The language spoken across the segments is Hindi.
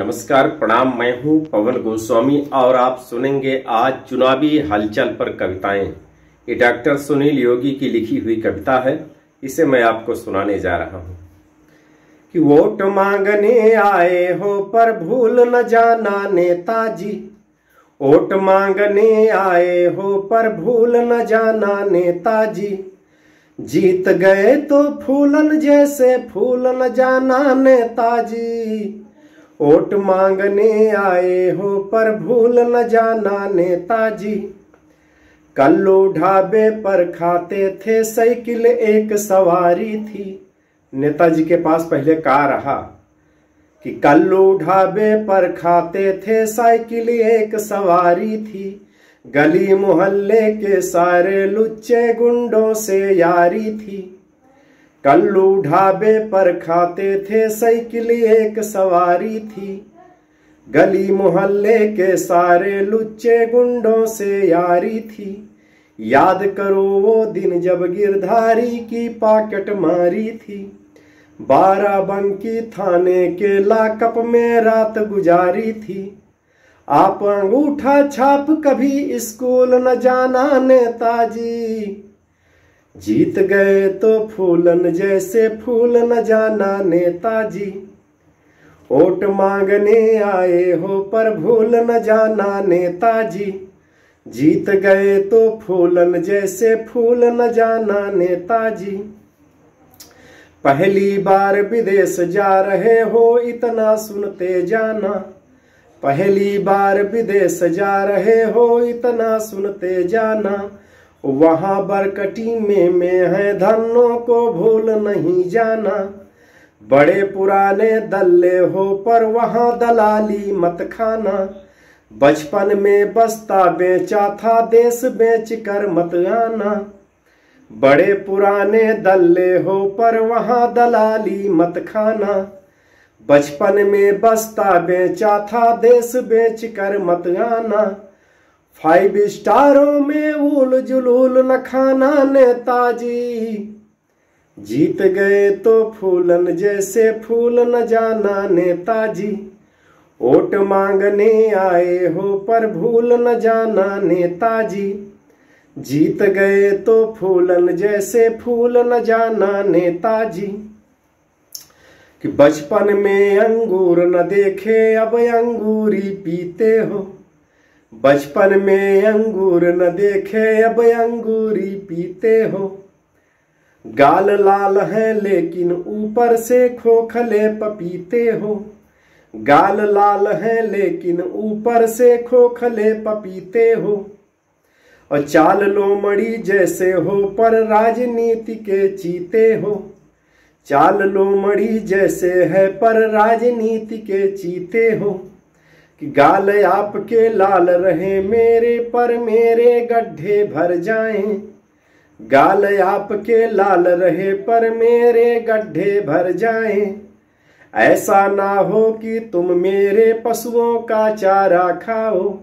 नमस्कार, प्रणाम। मैं हूं पवन गोस्वामी और आप सुनेंगे आज चुनावी हलचल पर कविताएं। ये डॉक्टर सुनील योगी की लिखी हुई कविता है। इसे मैं आपको सुनाने जा रहा हूं कि वोट मांगने आए हो पर भूल न जाना नेताजी। वोट मांगने आए हो पर भूल न जाना नेताजी। जीत गए तो फूलन जैसे फूल न जाना नेताजी। वोट मांगने आए हो पर भूल न जाना नेताजी। कल्लू ढाबे पर खाते थे साइकिल एक सवारी थी। नेताजी के पास पहले कार रहा कि कल्लू ढाबे पर खाते थे साइकिल एक सवारी थी। गली मोहल्ले के सारे लुच्चे गुंडों से यारी थी। कल्लू ढाबे पर खाते थे साइकिल एक सवारी थी। गली मोहल्ले के सारे लुच्चे गुंडों से यारी थी। याद करो वो दिन जब गिरधारी की पॉकेट मारी थी। बाराबंकी थाने के लाकअप में रात गुजारी थी। आप अंगूठा छाप कभी स्कूल न जाना नेताजी। जीत गए तो फूलन जैसे फूल न जाना नेताजी। वोट मांगने आए हो पर भूल न जाना नेताजी। जीत गए तो फूलन जैसे फूल न जाना नेताजी। पहली बार विदेश जा रहे हो इतना सुनते जाना। पहली बार विदेश जा रहे हो इतना सुनते जाना। वहां बरकटी में है धनों को भूल नहीं जाना। बड़े पुराने दल्ले हो पर वहां दलाली मत खाना। बचपन में बस्ता बेचा था देश बेच कर मत आना। बड़े पुराने दल्ले हो पर वहां दलाली मत खाना। बचपन में बस्ता बेचा था देश बेच कर मत आना। 5 स्टारों में उल जुलूल न खाना नेताजी। जीत गए तो फूलन जैसे फूल न जाना नेताजी। वोट मांगने आए हो पर भूल न जाना नेताजी। जीत गए तो फूलन जैसे फूल न जाना नेताजी। कि बचपन में अंगूर न देखे अब अंगूरी पीते हो। बचपन में अंगूर न देखे अब अंगूरी पीते हो। गाल लाल है लेकिन ऊपर से खोखले पपीते हो। गाल लाल है लेकिन ऊपर से खोखले पपीते हो। और चाल लोमड़ी जैसे हो पर राजनीति के चीते हो। चाल लोमड़ी जैसे है पर राजनीति के चीते हो। कि गाल आपके लाल रहे मेरे पर मेरे गड्ढे भर जाएं। गाल आपके लाल रहे पर मेरे गड्ढे भर जाएं। ऐसा ना हो कि तुम मेरे पशुओं का चारा खाओ।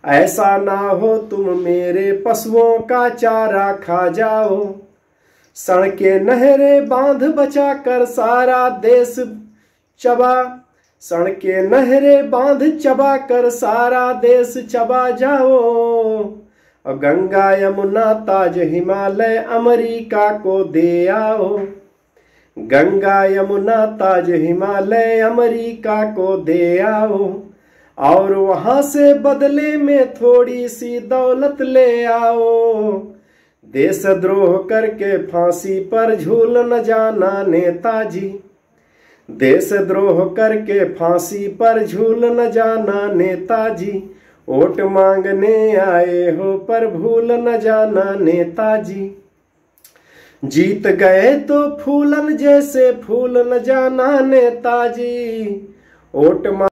ऐसा ना हो तुम मेरे पशुओं का चारा खा जाओ। सड़के नहरे बांध बचा कर सारा देश चबा। सड़के नहरे बांध चबा कर सारा देश चबा जाओ। और गंगा यमुना ताज हिमालय अमेरिका को दे आओ। गंगा यमुना ताज हिमालय अमेरिका को दे आओ। और वहां से बदले में थोड़ी सी दौलत ले आओ। देशद्रोह करके फांसी पर झूल न जाना नेताजी। देशद्रोह करके फांसी पर झूल न जाना नेताजी। वोट मांगने आए हो पर भूल न जाना नेताजी। जीत गए तो फूलन जैसे फूल न जाना नेताजी। वोट